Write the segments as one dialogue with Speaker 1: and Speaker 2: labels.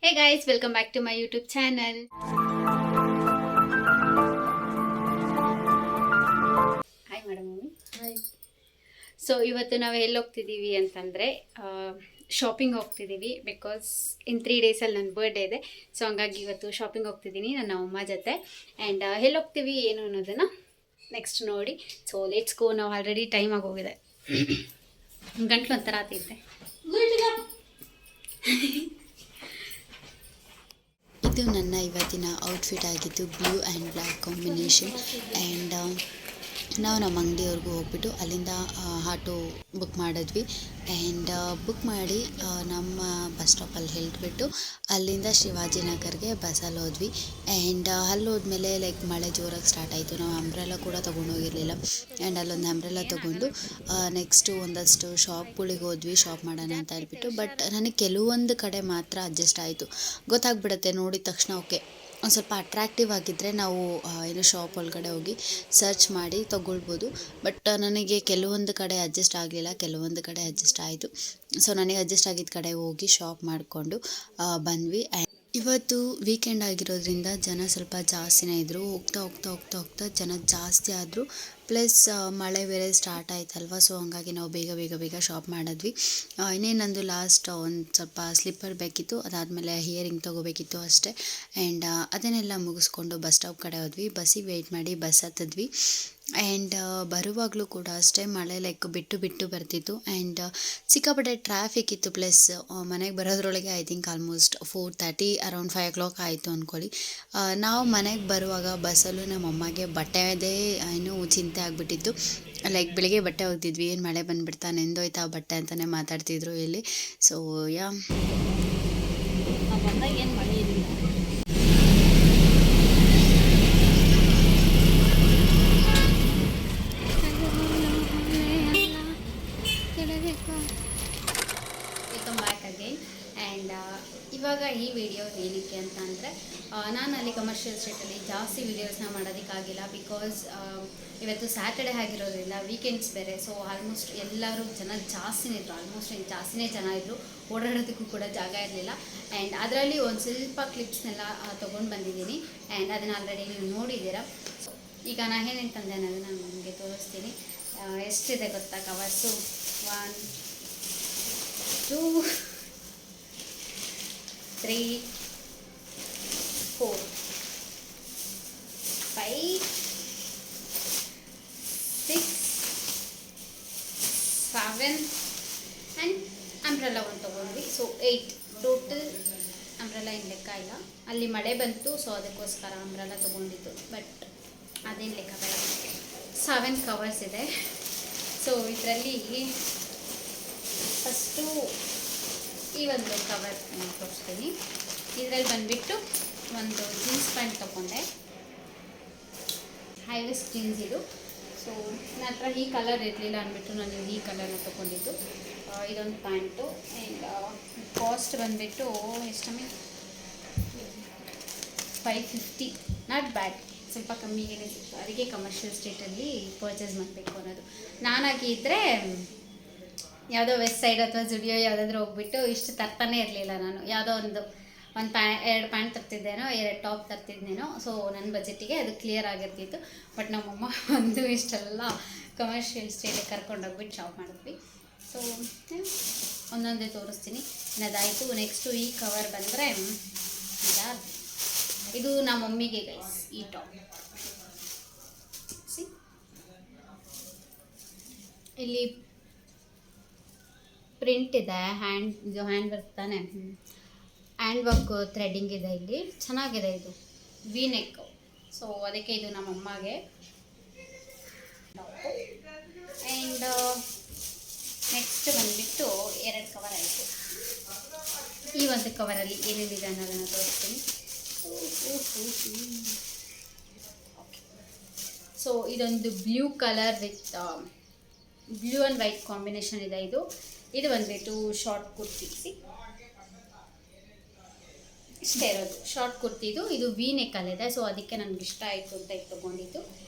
Speaker 1: Hey guys, welcome back to my YouTube channel. Hi madam. Hi. So ಇವತ್ತು ನಾವು ಎಲ್ಲಿ ಹೋಗ್ತಿದ್ದೀವಿ ಅಂತಂದರೆ ಶಾಪಿಂಗ್ ಹೋಗ್ತಿದ್ದೀವಿ. ಬಿಕಾಸ್ ಇನ್ 3 ಡೇಸಲ್ಲಿ ನನ್ನ ಬರ್ಡೇ ಇದೆ. ಸೊ ಹಂಗಾಗಿ ಇವತ್ತು ಶಾಪಿಂಗ್ ಹೋಗ್ತಿದ್ದೀನಿ ನನ್ನ ಅಮ್ಮ ಜೊತೆ. ಆ್ಯಂಡ್ ಎಲ್ಲಿ ಹೋಗ್ತೀವಿ ಏನು ಅನ್ನೋದನ್ನು ನೆಕ್ಸ್ಟ್ ನೋಡಿ. So let's go. ನಾವು ಆಲ್ರೆಡಿ ಟೈಮ್ ಆಗೋಗಿದೆ. ಗಂಟ್ಲು ಒಂಥರ ಆತೈತೆ.
Speaker 2: ಇದು ನನ್ನ ಇವತ್ತಿನ ಔಟ್ಫಿಟ್ ಆಗಿತ್ತು, blue and black combination. And ನಾವು ನಮ್ಮ ಅಂಗಡಿಯವ್ರಿಗೂ ಹೋಗ್ಬಿಟ್ಟು ಅಲ್ಲಿಂದ ಆಟೋ ಬುಕ್ ಮಾಡಿದ್ವಿ. ಆ್ಯಂಡ್ ಬುಕ್ ಮಾಡಿ ನಮ್ಮ ಬಸ್ ಸ್ಟಾಪಲ್ಲಿ ಹೇಳ್ಬಿಟ್ಟು ಅಲ್ಲಿಂದ ಶಿವಾಜಿನಗರ್ಗೆ ಬಸ್ಸಲ್ಲಿ ಹೋದ್ವಿ. ಆ್ಯಂಡ್ ಅಲ್ಲಿ ಹೋದ್ಮೇಲೆ ಮಳೆ ಜೋರಾಗಿ ಸ್ಟಾರ್ಟ್ ಆಯಿತು. ನಾವು ಅಂಬ್ರೆಲ್ಲ ಕೂಡ ತೊಗೊಂಡೋಗಿರಲಿಲ್ಲ. ಆ್ಯಂಡ್ ಅಲ್ಲೊಂದು ಅಂಬ್ರೆಲ್ಲ ತೊಗೊಂಡು ನೆಕ್ಸ್ಟು ಒಂದಷ್ಟು ಶಾಪ್ಗಳಿಗೆ ಹೋದ್ವಿ, ಶಾಪ್ ಮಾಡೋಣ ಅಂತ ಹೇಳ್ಬಿಟ್ಟು. ಬಟ್ ನನಗೆ ಕೆಲವೊಂದು ಕಡೆ ಮಾತ್ರ ಅಡ್ಜಸ್ಟ್ ಆಯಿತು. ಗೊತ್ತಾಗ್ಬಿಡುತ್ತೆ ನೋಡಿದ ತಕ್ಷಣ, ಓಕೆ ಒಂದು ಸ್ವಲ್ಪ ಅಟ್ರ್ಯಾಕ್ಟಿವ್ ಆಗಿದ್ದರೆ ನಾವು ಏನು ಶಾಪ್ ಒಳಗಡೆ ಹೋಗಿ ಸರ್ಚ್ ಮಾಡಿ ತೊಗೊಳ್ಬೋದು. ಬಟ್ ನನಗೆ ಕೆಲವೊಂದು ಕಡೆ ಅಡ್ಜಸ್ಟ್ ಆಗಲಿಲ್ಲ, ಕೆಲವೊಂದು ಕಡೆ ಅಡ್ಜಸ್ಟ್ ಆಯಿತು. ಸೊ ನನಗೆ ಅಡ್ಜಸ್ಟ್ ಆಗಿದ್ದ ಕಡೆ ಹೋಗಿ ಶಾಪ್ ಮಾಡಿಕೊಂಡು ಬಂದ್ವಿ. ಇವತ್ತು ವೀಕೆಂಡ್ ಆಗಿರೋದ್ರಿಂದ ಜನ ಸ್ವಲ್ಪ ಜಾಸ್ತಿನೇ ಇದ್ದರು. ಹೋಗ್ತಾ ಜನ ಜಾಸ್ತಿ ಆದರು. ಪ್ಲಸ್ ಮಳೆ ಬೇರೆ ಸ್ಟಾರ್ಟ್ ಆಯ್ತಲ್ವ. ಸೊ ಹಂಗಾಗಿ ನಾವು ಬೇಗ ಶಾಪ್ ಮಾಡಿದ್ವಿ. ಇನ್ನೇನು ನಂದು ಲಾಸ್ಟ್ ಒಂದು ಸ್ವಲ್ಪ ಸ್ಲಿಪ್ಪರ್ ಬೇಕಿತ್ತು, ಅದಾದಮೇಲೆ ಹಿಯರಿಂಗ್ ತೊಗೋಬೇಕಿತ್ತು ಅಷ್ಟೇ. ಆ್ಯಂಡ್ ಅದನ್ನೆಲ್ಲ ಮುಗಿಸ್ಕೊಂಡು ಬಸ್ ಸ್ಟಾಪ್ ಕಡೆ ಹೋದ್ವಿ. ಬಸ್ಸಿಗೆ ವೆಯ್ಟ್ ಮಾಡಿ ಬಸ್ ಹತ್ತಿದ್ವಿ. ಆ್ಯಂಡ್ ಬರುವಾಗಲೂ ಕೂಡ ಅಷ್ಟೇ ಮಳೆ ಬಿಟ್ಟು ಬರ್ತಿತ್ತು. ಆ್ಯಂಡ್ ಸಿಕ್ಕಾಪಟ್ಟೆ ಟ್ರಾಫಿಕ್ ಇತ್ತು. ಪ್ಲಸ್ ಮನೆಗೆ ಬರೋದ್ರೊಳಗೆ I think almost 4:30 around 5 o'clock ಆಯಿತು ಅಂದ್ಕೊಳ್ಳಿ. ನಾವು ಮನೆಗೆ ಬರುವಾಗ ಬಸ್ಸಲ್ಲೂ ನಮ್ಮ ಅಮ್ಮಗೆ ಬಟ್ಟೆದೇ ಇನ್ನೂ ಚಿಂತೆ ಆಗಿಬಿಟ್ಟಿತ್ತು. ಬೆಳಿಗ್ಗೆ ಬಟ್ಟೆ ಒಗ್ದಿದ್ವಿ, ಏನು ಮಳೆ ಬಂದುಬಿಡ್ತಾ, ನೆಂದೋಯ್ತಾ ಬಟ್ಟೆ ಅಂತಲೇ ಮಾತಾಡ್ತಿದ್ರು ಇಲ್ಲಿ. ಸೊ
Speaker 1: ಏನು ಮಳೆ ಇಲ್ಲ. Welcome back again. ಆ್ಯಂಡ್ ಇವಾಗ ಈ ವಿಡಿಯೋ ಏನಕ್ಕೆ ಅಂತ ಅಂದರೆ, ನಾನು ಅಲ್ಲಿ ಕಮರ್ಷಿಯಲ್ ಸ್ಟ್ರೀಟಲ್ಲಿ ಜಾಸ್ತಿ ವೀಡಿಯೋಸ್ನ ಮಾಡೋದಕ್ಕಾಗಿಲ್ಲ. ಬಿಕಾಸ್ ಇವತ್ತು ಸ್ಯಾಟರ್ಡೆ ಆಗಿರೋದ್ರಿಂದ ವೀಕೆಂಡ್ಸ್ ಬೇರೆ. ಸೊ ಆಲ್ಮೋಸ್ಟ್ ಎಲ್ಲರೂ ಜನ ಜಾಸ್ತಿನೇ ಇದ್ದರು. ಆಲ್ಮೋಸ್ಟ್ ಜಾಸ್ತಿನೇ ಜನ ಇದ್ದರು. ಓಡಾಡೋದಕ್ಕೂ ಕೂಡ ಜಾಗ ಇರಲಿಲ್ಲ. ಆ್ಯಂಡ್ ಅದರಲ್ಲಿ ಒಂದು ಸ್ವಲ್ಪ ಕ್ಲಿಪ್ಸ್ನೆಲ್ಲ ತೊಗೊಂಡು ಬಂದಿದ್ದೀನಿ. ಆ್ಯಂಡ್ ಅದನ್ನು ಆಲ್ರೆಡಿ ನೀವು ನೋಡಿದ್ದೀರಾ. ಸೊ ಈಗ ನಾನು ಏನೇನು ತಂದೆ ಅನ್ನೋದು ನಾನು ನಿಮಗೆ ತೋರಿಸ್ತೀನಿ. ಎಷ್ಟಿದೆ ಗೊತ್ತಾ ಕವರ್ಸು? 1 2 3 4 5 6 7 ಆ್ಯಂಡ್ ಅಂಬ್ರೆಲ್ಲ ಒಂದು ತೊಗೊಂಡ್ವಿ. So 8 total. ಅಂಬ್ರೆಲ್ಲ ಏನು ಲೆಕ್ಕ ಇಲ್ಲ, ಅಲ್ಲಿ ಮಳೆ ಬಂತು. ಸೊ ಅದಕ್ಕೋಸ್ಕರ ಅಂಬ್ರೆಲ್ಲ ತೊಗೊಂಡಿದ್ದು. ಬಟ್ ಅದೇನು ಲೆಕ್ಕ ಬೇಡ. 7 ಕವರ್ಸ್ ಇದೆ. ಸೊ ಇದರಲ್ಲಿ ಫಸ್ಟು ಈ ಒಂದು ಕವರ್ ತೋರಿಸ್ತೀನಿ. ಇದರಲ್ಲಿ ಬಂದುಬಿಟ್ಟು ಒಂದು ಜೀನ್ಸ್ ಪ್ಯಾಂಟ್ ತೊಗೊಂಡೆ, ಹೈ ವೇಸ್ಟ್ ಜೀನ್ಸ್ ಇದು. ಸೊ ನನ್ನ ಹತ್ರ ಈ ಕಲರ್ ಇರಲಿಲ್ಲ ಅಂದ್ಬಿಟ್ಟು ನಾನು ಈ ಕಲರ್ನ ತೊಗೊಂಡಿದ್ದು. ಇದೊಂದು ಪ್ಯಾಂಟು. ಆ್ಯಂಡ್ ಕಾಸ್ಟ್ ಬಂದುಬಿಟ್ಟು ಎಷ್ಟೊಮ್ಮೆ 550. ನಾಟ್ ಬ್ಯಾಡ್, ಸ್ವಲ್ಪ ಕಮ್ಮಿಗೆ ಸಿಕ್ತು. ಅದಕ್ಕೆ ಕಮರ್ಷಿಯಲ್ ಸ್ಟ್ರೀಟಲ್ಲಿ ಪರ್ಚೇಸ್ ಮಾಡಬೇಕು ಅನ್ನೋದು. ನಾನಾಗಿದ್ದರೆ ಯಾವುದೋ ವೆಸ್ಟ್ ಸೈಡ್ ಅಥವಾ ಜುಡಿಯೋ ಯಾವುದಾದ್ರೂ ಹೋಗ್ಬಿಟ್ಟು ಇಷ್ಟು ತರ್ತಾನೆ ಇರಲಿಲ್ಲ ನಾನು. ಯಾವುದೋ ಒಂದು 2 ಪ್ಯಾಂಟ್ ತರ್ತಿದ್ದೇನೋ, 2 ಟಾಪ್ ತರ್ತಿದ್ದೇನೋ. ಸೊ ನನ್ನ ಬಜೆಟಿಗೆ ಅದು ಕ್ಲಿಯರ್ ಆಗಿರ್ತಿತ್ತು. ಬಟ್ ನಮ್ಮಮ್ಮ ಒಂದು ಇಷ್ಟೆಲ್ಲ ಕಮರ್ಷಿಯಲ್ ಸ್ಟ್ರೀಟಿಗೆ ಕರ್ಕೊಂಡೋಗ್ಬಿಟ್ಟು ಶಾಪ್ ಮಾಡಿದ್ವಿ. ಸೊ ಒಂದೊಂದೇ ತೋರಿಸ್ತೀನಿ. ಅದಾಯಿತು. ನೆಕ್ಸ್ಟು ಈ ಕವರ್ ಬಂದರೆ ಇದು ನಮ್ಮ ಮಮ್ಮಿಗೆ ಗೈಸ್. ಈ ಟಾಪ್ ಇಲ್ಲಿ ಪ್ರಿಂಟ್ ಇದೆ, ಇದು ಹ್ಯಾಂಡ್ ವರ್ಕ್ ತಾನೆ. ಹ್ಯಾಂಡ್ ವರ್ಕ್ ಥ್ರೆಡ್ಡಿಂಗ್ ಇದೆ ಇಲ್ಲಿ. ಚೆನ್ನಾಗಿದೆ ಇದು, ವಿ ನೆಕ್. ಸೊ ಅದಕ್ಕೆ ಇದು ನಮ್ಮ ಅಮ್ಮಗೆ. ಆ್ಯಂಡ್ ನೆಕ್ಸ್ಟ್ ಬಂದುಬಿಟ್ಟು 2 ಕವರ್ ಆಯಿತು. ಈ ಒಂದು ಕವರಲ್ಲಿ ಏನೇನಿದೆ ಅನ್ನೋದನ್ನು ತೋರಿಸ್ತೀನಿ. ಓಕೆ. ಸೊ ಇದೊಂದು blue colour with blue and white combination ಇದೆ. ಇದು ಬಂದುಬಿಟ್ಟು ಶಾರ್ಟ್ ಕುರ್ತಿ. ಇಷ್ಟೇ ಇರೋದು ಶಾರ್ಟ್ ಕುರ್ತಿದು. ಇದು ವಿ ನೆಕ್ಕಲ್ಲಿದೆ. ಸೊ ಅದಕ್ಕೆ ನನಗೆ ಇಷ್ಟ ಆಯಿತು ಅಂತ ಇದು ತೊಗೊಂಡಿದ್ದು.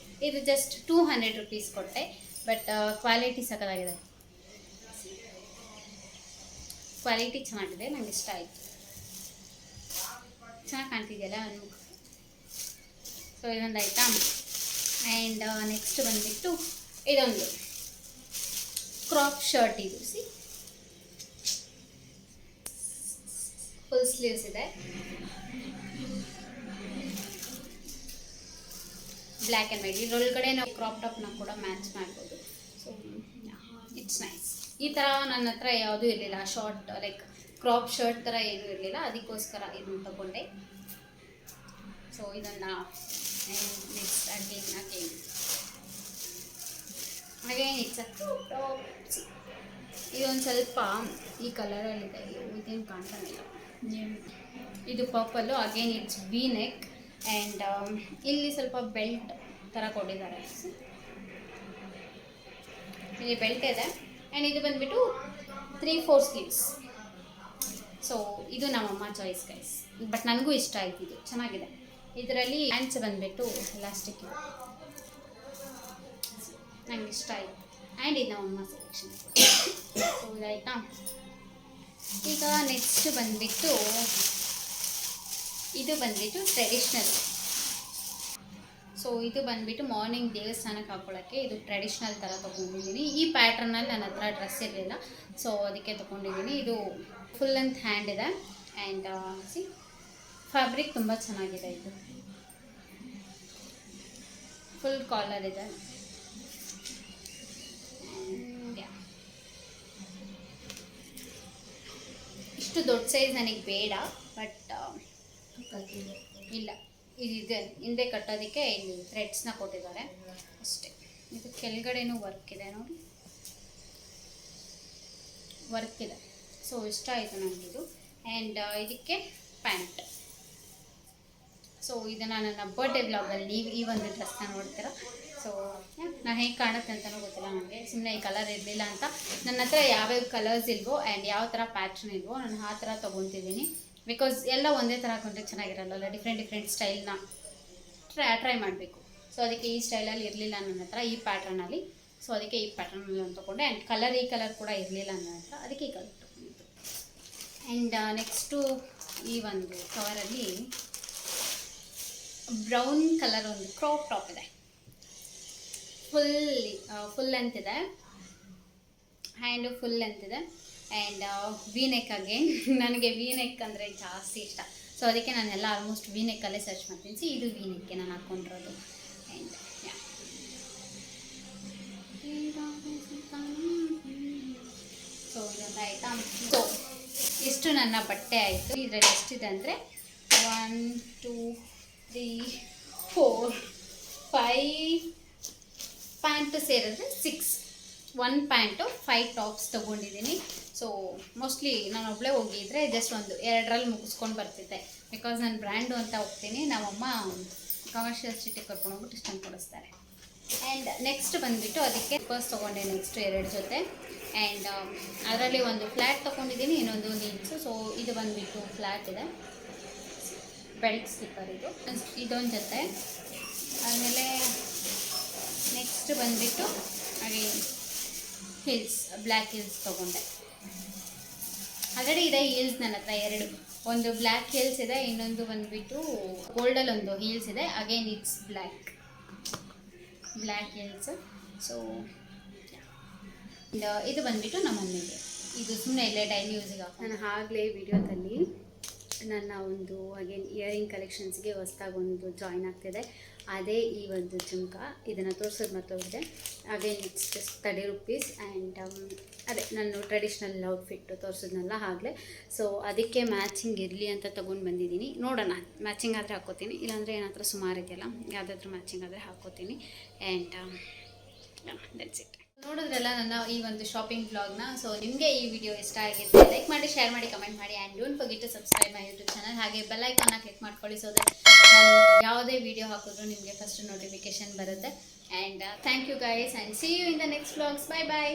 Speaker 1: ಇದು ಜಸ್ಟ್ 200 rupees ಕೊಟ್ಟೆ. ಬಟ್ ಕ್ವಾಲಿಟಿ ಸಕ್ಕತ್ತಾಗಿದೆ. ಕ್ವಾಲಿಟಿ ಚೆನ್ನಾಗಿದೆ, ನನಗೆ ಇಷ್ಟ ಆಯಿತು. ಚೆನ್ನಾಗಿ ಕಾಣ್ತಿದೆಯಲ್ಲ ನನ್ನ ಮುಖ. ಸೊ ಇದೊಂದು ಆಯಿತಾ. ಆ್ಯಂಡ್ ನೆಕ್ಸ್ಟ್ ಬಂದುಬಿಟ್ಟು ಇದೊಂದು ಕ್ರಾಪ್ ಶರ್ಟ್. ಇದು ಸಿ ಫುಲ್ ಸ್ಲೀವ್ಸ್ ಇದೆ, ಬ್ಲ್ಯಾಕ್ ಆ್ಯಂಡ್ ವೈಟ್. ಇದರೊಳಗಡೆ ನಾವು ಕ್ರಾಪ್ ಟಾಪ್ನ ಕೂಡ ಮ್ಯಾಚ್ ಮಾಡ್ಬೋದು. So it's nice. ಈ ಥರ ನನ್ನ ಹತ್ರ ಯಾವುದೂ ಇರಲಿಲ್ಲ, ಶಾರ್ಟ್ ಲೈಕ್ ಕ್ರಾಪ್ ಶರ್ಟ್ ಥರ ಏನೂ ಇರಲಿಲ್ಲ, ಅದಕ್ಕೋಸ್ಕರ ಇದನ್ನು ತಗೊಂಡೆ. ಸೊ ಇದನ್ನು next again it's a top. ಇದೊಂದು ಸ್ವಲ್ಪ ಈ ಕಲರಲ್ಲಿದೆ, ಇದೇನು ಕಾಣ್ತಾನಿಲ್ಲ. ಇದು purple. Again it's V neck and ಇಲ್ಲಿ ಸ್ವಲ್ಪ ಬೆಲ್ಟ್ ಥರ ಕೊಟ್ಟಿದ್ದಾರೆ. ಇಲ್ಲಿ ಬೆಲ್ಟ್ ಇದೆ ಆ್ಯಂಡ್ ಇದು ಬಂದುಬಿಟ್ಟು 3/4 ಸ್ಲೀವ್ಸ್. ಸೊ ಇದು ನಮ್ಮಮ್ಮ ಚಾಯ್ಸ್ ಗೈಸ್, ಬಟ್ ನನಗೂ ಇಷ್ಟ ಆಯ್ತು, ಇದು ಚೆನ್ನಾಗಿದೆ. ಇದರಲ್ಲಿ ಹ್ಯಾಂಡ್ಸ್ ಬಂದುಬಿಟ್ಟು ಎಲಾಸ್ಟಿಕ್ ಇದೆ, ನಂಗೆ ಇಷ್ಟ ಆಯಿತು. ಆ್ಯಂಡ್ ಇದು ನಮ್ಮಮ್ಮ ಸೆಲೆಕ್ಷನ್. ಸೊ ಇದಾಯ್ತಾ. ಈಗ ನೆಕ್ಸ್ಟ್ ಬಂದುಬಿಟ್ಟು ಇದು ಬಂದುಬಿಟ್ಟು ಟ್ರೆಡಿಷ್ನಲ್. ಸೊ ಇದು ಬಂದುಬಿಟ್ಟು ಮಾರ್ನಿಂಗ್ ದೇವಸ್ಥಾನಕ್ಕೆ ಹಾಕ್ಕೊಳ್ಳೋಕ್ಕೆ ಇದು ಟ್ರೆಡಿಷ್ನಲ್ ಥರ ತೊಗೊಂಡಿದ್ದೀನಿ. ಈ ಪ್ಯಾಟ್ರನಲ್ಲಿ ನನ್ನ ಹತ್ರ ಡ್ರೆಸ್ ಇರಲಿಲ್ಲ, ಸೊ ಅದಕ್ಕೆ ತೊಗೊಂಡಿದ್ದೀನಿ. ಇದು ಫುಲ್ ಲೆಂತ್ ಹ್ಯಾಂಡ್ ಇದೆ ಆ್ಯಂಡ್ ಸಿ ಫ್ಯಾಬ್ರಿಕ್ ತುಂಬ ಚೆನ್ನಾಗಿದೆ. ಇದು ಫುಲ್ ಕಾಲರ್ ಇದೆ. ಇಷ್ಟು ದೊಡ್ಡ ಸೈಜ್ ನನಗೆ ಬೇಡ, ಬಟ್ ಇಲ್ಲ ಇದಿದೆ ಹಿಂದೆ ಕಟ್ಟೋದಕ್ಕೆ ಇಲ್ಲಿ ಥ್ರೆಡ್ಸ್ನ ಕೊಟ್ಟಿದ್ದಾರೆ ಅಷ್ಟೇ. ಇದು ಕೆಳಗಡೆನೂ ವರ್ಕ್ ಇದೆ ನೋಡಿ, ವರ್ಕ್ ಇದೆ. ಸೊ ಇಷ್ಟ ಆಯಿತು ನನಗಿದು. ಆ್ಯಂಡ್ ಇದಕ್ಕೆ ಪ್ಯಾಂಟ್. ಸೊ ಇದನ್ನು ನನ್ನ ಬರ್ಡೇ ವ್ಲಾಗಲ್ಲಿ ನೀವು ಈ ಒಂದು ಡ್ರೆಸ್ನ ನೋಡ್ತೀರಾ. ಸೊ ನಾನು ಹೇಗೆ ಕಾಣುತ್ತೆ ಅಂತಲೂ ಗೊತ್ತಿಲ್ಲ ನನಗೆ, ಸುಮ್ಮನೆ ಈ ಕಲರ್ ಇರಲಿಲ್ಲ ಅಂತ. ನನ್ನ ಹತ್ರ ಯಾವ್ಯಾವ ಕಲರ್ಸ್ ಇಲ್ವೋ ಆ್ಯಂಡ್ ಯಾವ ಥರ ಪ್ಯಾಟ್ರನ್ ಇಲ್ವೋ ನಾನು ಆ ಥರ ತೊಗೊತಿದ್ದೀನಿ. ಬಿಕಾಸ್ ಎಲ್ಲ ಒಂದೇ ಥರ ಹಾಕೊಂಡ್ರೆ ಚೆನ್ನಾಗಿರಲ್ಲ, ಡಿಫ್ರೆಂಟ್ ಸ್ಟೈಲ್ನ ಟ್ರೈ ಮಾಡಬೇಕು. ಸೊ ಅದಕ್ಕೆ ಈ ಸ್ಟೈಲಲ್ಲಿ ಇರಲಿಲ್ಲ ನನ್ನ ಹತ್ರ, ಈ ಪ್ಯಾಟ್ರನಲ್ಲಿ. ಸೊ ಅದಕ್ಕೆ ಈ ಪ್ಯಾಟ್ರನಲ್ಲಿ ಒಂದು ತೊಗೊಂಡೆ. ಆ್ಯಂಡ್ ಈ ಕಲರ್ ಕೂಡ ಇರಲಿಲ್ಲ ನನ್ನ ಹತ್ರ, ಅದಕ್ಕೆ ಈ ಕಲರ್ ತೊಗೊಂಡಿದ್ದು. ಆ್ಯಂಡ್ ನೆಕ್ಸ್ಟು ಈ ಒಂದು ಕವರಲ್ಲಿ ಬ್ರೌನ್ ಕಲರ್ ಒಂದು ಕ್ರಾಪ್ ಟಾಪ್ ಇದೆ, ಫುಲ್ ಲೆಂತ್ ಇದೆ, ಹ್ಯಾಂಡು ಫುಲ್ ಲೆಂತ್ ಇದೆ ಆ್ಯಂಡ್ ವಿ ನೆಕ್. ಅಗೇನ್ ನನಗೆ ವಿ ನೆಕ್ ಅಂದರೆ ಜಾಸ್ತಿ ಇಷ್ಟ, ಸೊ ಅದಕ್ಕೆ ನಾನೆಲ್ಲ ಆಲ್ಮೋಸ್ಟ್ ವಿ ನೆಕ್ಕಲ್ಲೇ ಸರ್ಚ್ ಮಾಡ್ತೀನಿ. ಸಿ ಇದು ವಿ ನೆಕ್ಗೆ ನಾನು ಹಾಕ್ಕೊಂಡಿರೋದು. ಆ್ಯಂಡ್ ಸೊ ಇದೆಲ್ಲ ಆಯಿತಾ. ಸೊ ಇಷ್ಟು ನನ್ನ ಬಟ್ಟೆ ಆಯಿತು. ಇದರಲ್ಲಿ ಎಷ್ಟಿದೆ ಅಂದರೆ 1 2 3 4 5 ಪ್ಯಾಂಟು ಸೇರಿದ್ರೆ 6. 1 ಪ್ಯಾಂಟು 5 ಟಾಪ್ಸ್ ತೊಗೊಂಡಿದ್ದೀನಿ. ಸೊ ಮೋಸ್ಟ್ಲಿ ನಾನು ಒಬ್ಬಳೇ ಹೋಗಿದ್ರೆ ಜಸ್ಟ್ 2ರಲ್ಲಿ ಮುಗಿಸ್ಕೊಂಡು ಬರ್ತಿದ್ದೆ. ಬಿಕಾಸ್ ನಾನು ಬ್ರ್ಯಾಂಡು ಅಂತ ಹೋಗ್ತೀನಿ, ನಮ್ಮಮ್ಮ ಕಮರ್ಷಿಯಲ್ ಸಿಟಿಗೆ ಕರ್ಕೊಂಡು ಹೋಗ್ಬಿಟ್ಟು ಇಷ್ಟೊಂದು ಕೊಡಿಸ್ತಾರೆ. ಆ್ಯಂಡ್ ನೆಕ್ಸ್ಟ್ ಬಂದುಬಿಟ್ಟು ಅದಕ್ಕೆ ಪರ್ಸ್ ತೊಗೊಂಡೆ ನೆಕ್ಸ್ಟ್ 2 ಜೊತೆ. ಆ್ಯಂಡ್ ಅದರಲ್ಲಿ ಒಂದು ಫ್ಲ್ಯಾಟ್ ತೊಗೊಂಡಿದ್ದೀನಿ, ಇನ್ನೊಂದು ನೀಲ್ಸು. ಸೊ ಇದು ಬಂದುಬಿಟ್ಟು ಫ್ಲ್ಯಾಟ್ ಇದೆ, ಬೆಲ್ಟ್ ಸ್ಲಿಪ್ಪರ್. ಇದೊಂದು ಜೊತೆ. ಆಮೇಲೆ ನೆಕ್ಸ್ಟ್ ಬಂದುಬಿಟ್ಟು ಹಾಗೆ ಹೀಲ್ಸ್, ಬ್ಲ್ಯಾಕ್ ಹೀಲ್ಸ್ ತೊಗೊಂಡೆ. ಆಲ್ರೆಡಿ ಇದೆ ಹೀಲ್ಸ್ ನನ್ನ ಹತ್ರ 2. ಒಂದು ಬ್ಲ್ಯಾಕ್ ಹೀಲ್ಸ್ ಇದೆ, ಇನ್ನೊಂದು ಬಂದುಬಿಟ್ಟು ಗೋಲ್ಡಲ್ಲಿ ಒಂದು ಹೀಲ್ಸ್ ಇದೆ. Again it's black heels. So ಇದು ಬಂದುಬಿಟ್ಟು ನಮ್ಮ ಮಮ್ಮಿಗೆ, ಇದು ಸುಮ್ಮನೆ ಇಲ್ಲೇ ಡೈಲಿ ಯೂಸಿಗೆ ನಾನು ಆಗಲೇ ವಿಡಿಯೋದಲ್ಲಿ ನನ್ನ ಒಂದು ಅಗೇನ್ ಇಯರಿಂಗ್ ಕಲೆಕ್ಷನ್ಸ್ಗೆ ಹೊಸ್ದಾಗಿ ಒಂದು ಜಾಯ್ನ್ ಆಗ್ತಿದೆ. ಅದೇ ಈ ಒಂದು ಜುಮ್ಕ. ಇದನ್ನು ತೋರಿಸೋದು ಮರ್ತೋಗಿದೆ. Again it's just 30 rupees. And ಅದೇ ನಾನು ಟ್ರೆಡಿಷ್ನಲ್ ಔಟ್ಫಿಟ್ಟು ತೋರಿಸಿದ್ನಲ್ಲ ಆಗಲೇ, ಸೊ ಅದಕ್ಕೆ ಮ್ಯಾಚಿಂಗ್ ಇರಲಿ ಅಂತ ತೊಗೊಂಡು ಬಂದಿದ್ದೀನಿ. ನೋಡೋಣ, ಮ್ಯಾಚಿಂಗ್ ಆದರೆ ಹಾಕ್ಕೋತೀನಿ, ಇಲ್ಲಾಂದರೆ ಏನಾದರೂ ಸುಮಾರು ಇದೆಯಲ್ಲ, ಯಾವುದಾದ್ರೂ ಮ್ಯಾಚಿಂಗ್ ಆದರೆ ಹಾಕ್ಕೋತೀನಿ. And that's it. ನೋಡಿದ್ರಲ್ಲ ನನ್ನ ಈ ಒಂದು ಶಾಪಿಂಗ್ ಬ್ಲಾಗ್ನ. ಸೊ ನಿಮಗೆ ಈ ವಿಡಿಯೋ ಇಷ್ಟ ಆಗಿದ್ರೆ ಲೈಕ್ ಮಾಡಿ, ಶೇರ್ ಮಾಡಿ, ಕಮೆಂಟ್ ಮಾಡಿ. And don't forget to subscribe my YouTube channel. ಹಾಗೆ ಬೆಲ್ ಐಕಾನ್ನ ಕ್ಲಿಕ್ ಮಾಡ್ಕೊಳ್ಳಿ, ಸೊ ದಟ್ ನಾನು ಯಾವುದೇ ವಿಡಿಯೋ ಹಾಕಿದ್ರು ನಿಮಗೆ ಫಸ್ಟ್ ನೋಟಿಫಿಕೇಶನ್ ಬರುತ್ತೆ. And thank you guys and see you in the next vlogs. Bye bye.